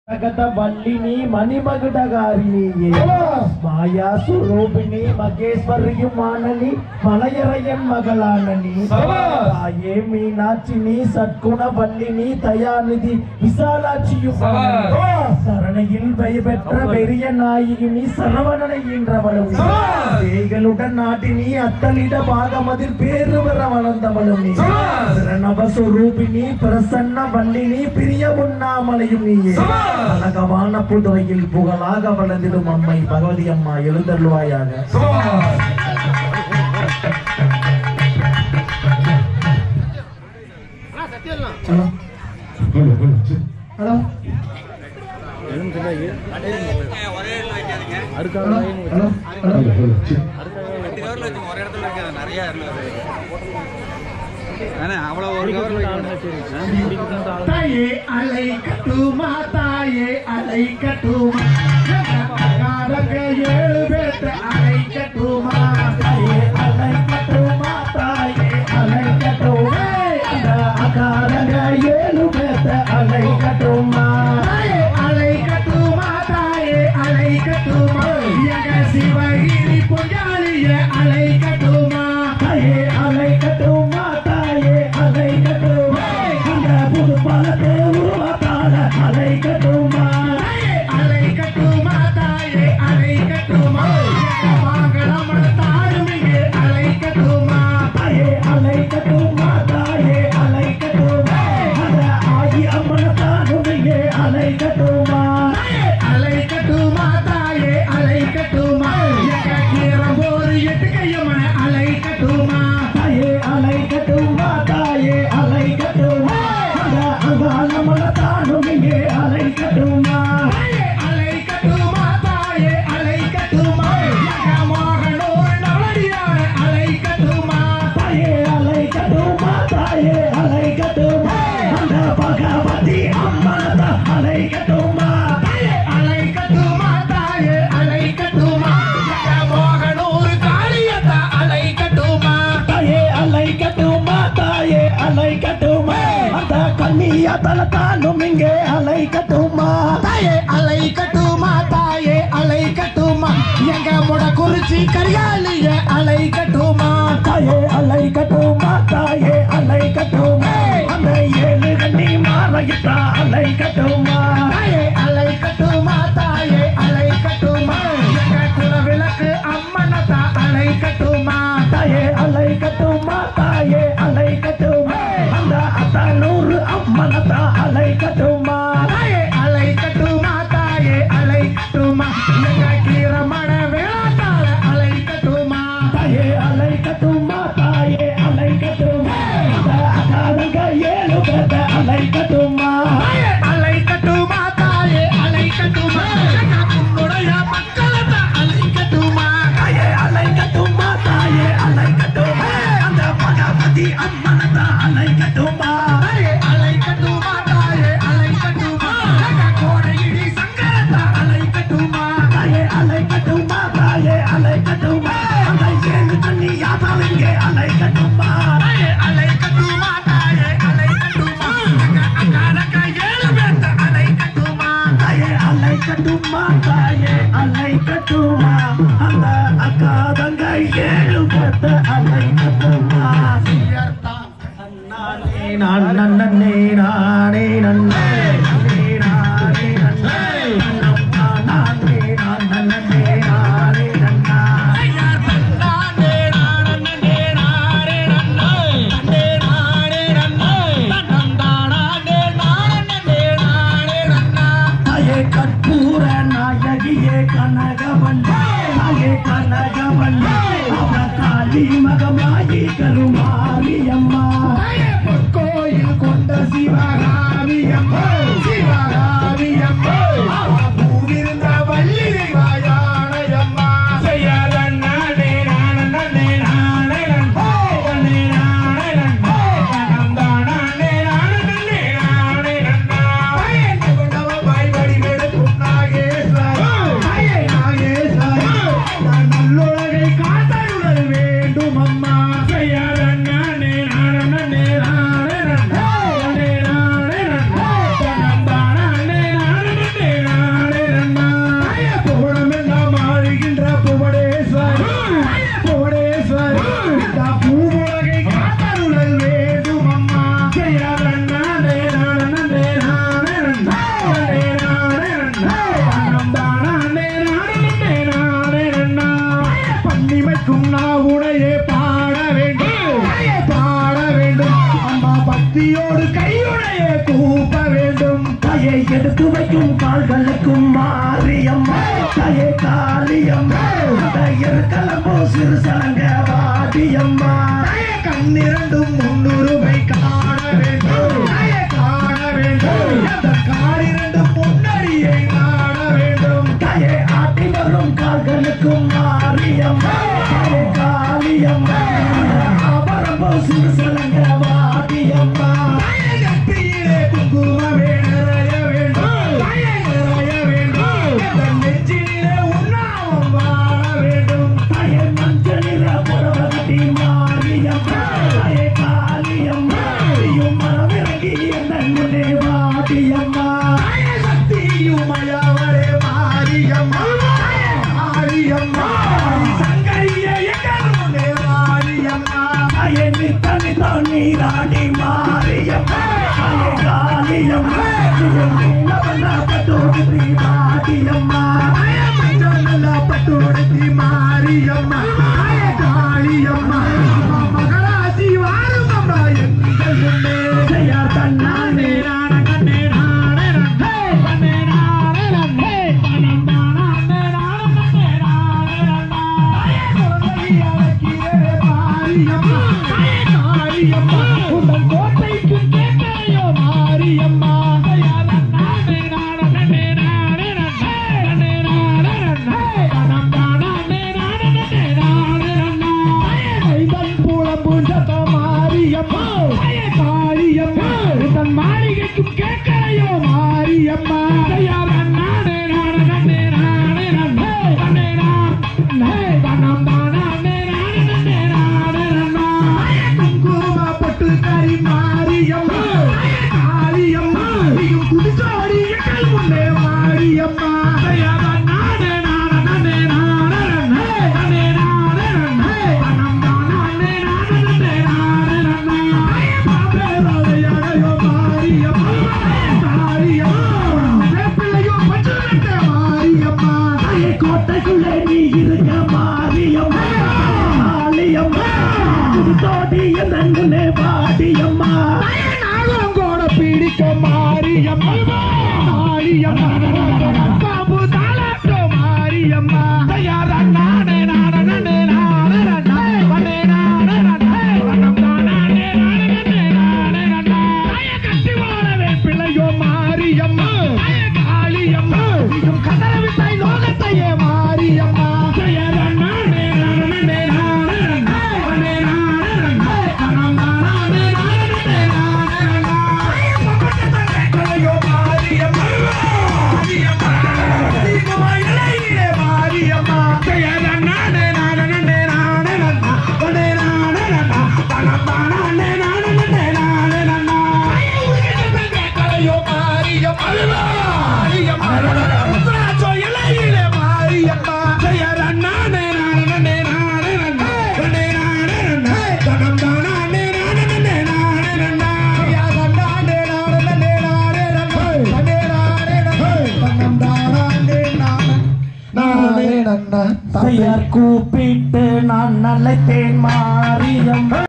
వల్లిని మణిమగుడగారిని మాయా స్వరూపిణి మగేశ్వరియు మానని మలయరయన్ మగళానని తాయే మీనాட்சிని சற்குண வல்லினி தயாநிதி விசாலாட்சியு சரணையில் பெற்ற பெரிய நாயகினி சரவணனை ஈன்றவளும் பேய்களுடன் நாட்டினி அத்தலிட பாகமதில் பேரு வர வளர்ந்தவளும் நீ நவஸ்வரூபிணி பிரசன்ன வல்லினி பிரிய உண்ணாமலையும் நீயே அழகவான புதுவையில் புகழாக வளர்ந்திடும் அம்மை பகவதி அம்மா எழுந்தருள்வாயாக. தாயே அலை கட்டுமா தாயே அலை கட்டுமா ஏழு பேர் அலை கட்டுமா தாயே அலை கட்டுமா தாயே அலை கட்டுமா அகாரங்க ஏழு பேத்த அலை கட்டுமா தாயே அலை கட்டுமா தாயே அலை கட்டுமா எங்க சிவகிரி பொஞ்சாலிய அலை கட்டுமா தாயே அலை கட்டுமா தாயே அலை கட்டுமா அந்த புது பலத்தை உருவாத்தால அலை கட்டுமா தாயே அலை கட்டுமா தாயே அலை கட்டுமா மங்களமன தாருமிಗೆ அலை கட்டுமா தாயே அலை கட்டுமா தாயே அலை கட்டுமா அந்த ஆகி அம்மன தாருமிಗೆ அலை கட்டுமா தாயே அலை கட்டுமா தாயே அலை கட்டுமா எங்க கீரம்போரு எட்டுக்கையம்மன அலை கட்டுமா தாயே அலை கட்டுமா தாயே அலை கட்டுமா அந்த அங்காளம்மன தாருமிಗೆ அலை கட்டுமா தாயே அலை கட்டுமா தாயே அலை கட்டுமா எங்க மோகனூர் நவடியான அலை கட்டுமா தாயே அலை கட்டுமா தாயே அலை கட்டுமா அந்த பகவதி அம்மன அலை கட்டுமா தாயே அலை கட்டுமா தாயே அலை கட்டுமா எங்க மோகனூர் காளியத்த அலை கட்டுமா தாயே அலை கட்டுமா தாயே அலை கட்டுமா அந்த கண்ணியா தலத்தாலும் இங்கே அலை கட்டுமா தாயே அலை கட்டுமா தாயே அலை கட்டுமா எங்க முடக்குறிச்சி கரியாலிய அலை கட்டுமா தாயே அலை கட்டுமா தாயே அலை கட்டுமா அந்த ஏழு கண்ணி மாலையிட்டா அலை கட்டுமா தாயே அலை கட்டுமா தாயே அலை கட்டுமா எங்க குலவிளக்கு அம்மனத்தா அலை கட்டுமா தாயே அலை கட்டுமா தாயே அலை கட்டுமா அந்த அத்தனூறு அம்மனத்தா அலை கட்டுமா தாயே அலை கட்டுமா தாயே அலை கட்டுமா எங்க கீரமண வேளாத்தால அலை கட்டுமா தாயே அலை கட்டுமா தாயே அலை கட்டுமா அந்த அகாதங்க ஏழு பேத்த அலை கட்டுமா தாயே அலை கட்டுமா தாயே அலை கட்டுமா எங்க உன்னுடைய மக்களத்த அலை கட்டுமா தாயே அலை கட்டுமா தாயே அலை கட்டுமா அந்த பகவதி அம்மனத்தா அலை கட்டுமா தாயே அலை கட்டுமா தாயே அலை கட்டுமா எங்க கோடையிடி சங்கரத்த அலை கட்டுமா தாயே அலை கட்டுமா தாயே அலை கட்டுமா அந்த ஏழு தண்ணி யாதாவிங்கே அலை கட்டுமா தாயே அலை கட்டுமா தாயே அலை கட்டுமா எங்க அக்காலக்க ஏழு பேத்த அலை கட்டுமா தாயே அலை கட்டுமா தாயே அலை கட்டுமா அந்த அக்காதங்க ஏழு பேத்த அலை கட்டுமா நானே நான் நன்னே நானே நன்னே நானே நன்னே நானே நான் நன்னே நானே நன்னா தாயே கற்பூர நாயகியே கனகவல்லி தாயே கனகவல்லி அவ காளி மகமாயி கருமாரியம்மா கோயில் கொண்ட சிவகாமியம்மா சிவகாமியம்மா பூவிருந்த வள்ளி வாயானையம்மா நல்லுலகை காத்தருளல் வேண்டும் அம்மா கைக்கும் கால்களுக்கும் மாரியம்மா தாயே காளியம்மா கிளம்போ சிறு சலங்க வாடியம்மா கண்ணிரண்டும் முன்னுருவை காண வேண்டும் காண வேண்டும் அந்த காரிரண்டும் முன்னடியை நாட வேண்டும் தாயே ஆட்டி வரும் கால்களுக்கும் மாரியம்மா தாயே காளியம்மா அபரம்போ சிறு சலங்க வாடியம்மா நெற்றியிலே குங்குமமே நிறைய வேண்டும் நிறைய வேண்டும் அந்த நெஞ்சிலே உண்ணாமம் வாழ வேண்டும் தாயே மஞ்சள் நிற புடவகட்டி மாரியம்மா தாயே காளியம்மா நீயும் மனமிறங்கி என் முன்னே வாடியம்மா சக்தியுமையவளே மாரியம்மா மாரியம்மா சங்கையே எங்கள் முன்னே மாரியம்மா தாயே நித்தனி தண்ணி ராணி மாரியம்மா தாயே காளியம்மா நீயும் நீலவண்ண பட்டோடி வாடியம்மா மஞ்சள் பட்டுடுத்தி மாரியம்மா காளியம்மா மகராசி வாரும் அம்மா எங்கள் முன்னே ஜெயா தன்னானே உங்கள் கோட்டைக்கு கேட்கையோ மாரியம்மா மாளிகைக்கும் கேட்கலையோ மாரியம்மா குங்கும பட்டு கறி மாரியம்மா காளியம்மா நீயும் குடிச்சோடி எங்கள் முன்னே மாரியம்மா கோட்டைக்குள்ளே நீ இருக்க மாரியம்மா காளியம்மா தோடி என் முன்னே வாடியம்மா நாளும் கூட பிடிக்க மாரியம்மா மாரியம்மா பாபு தாளாட்டோ மாரியம்மா கட்டி வாழவே பிள்ளையோ மாரியம்மா காளியம்மா கதற விட்டாய் லோகத்தையே மாரியம்மா கூப்பிட்டு நான் நல்லத்தேன் மாரியம்மா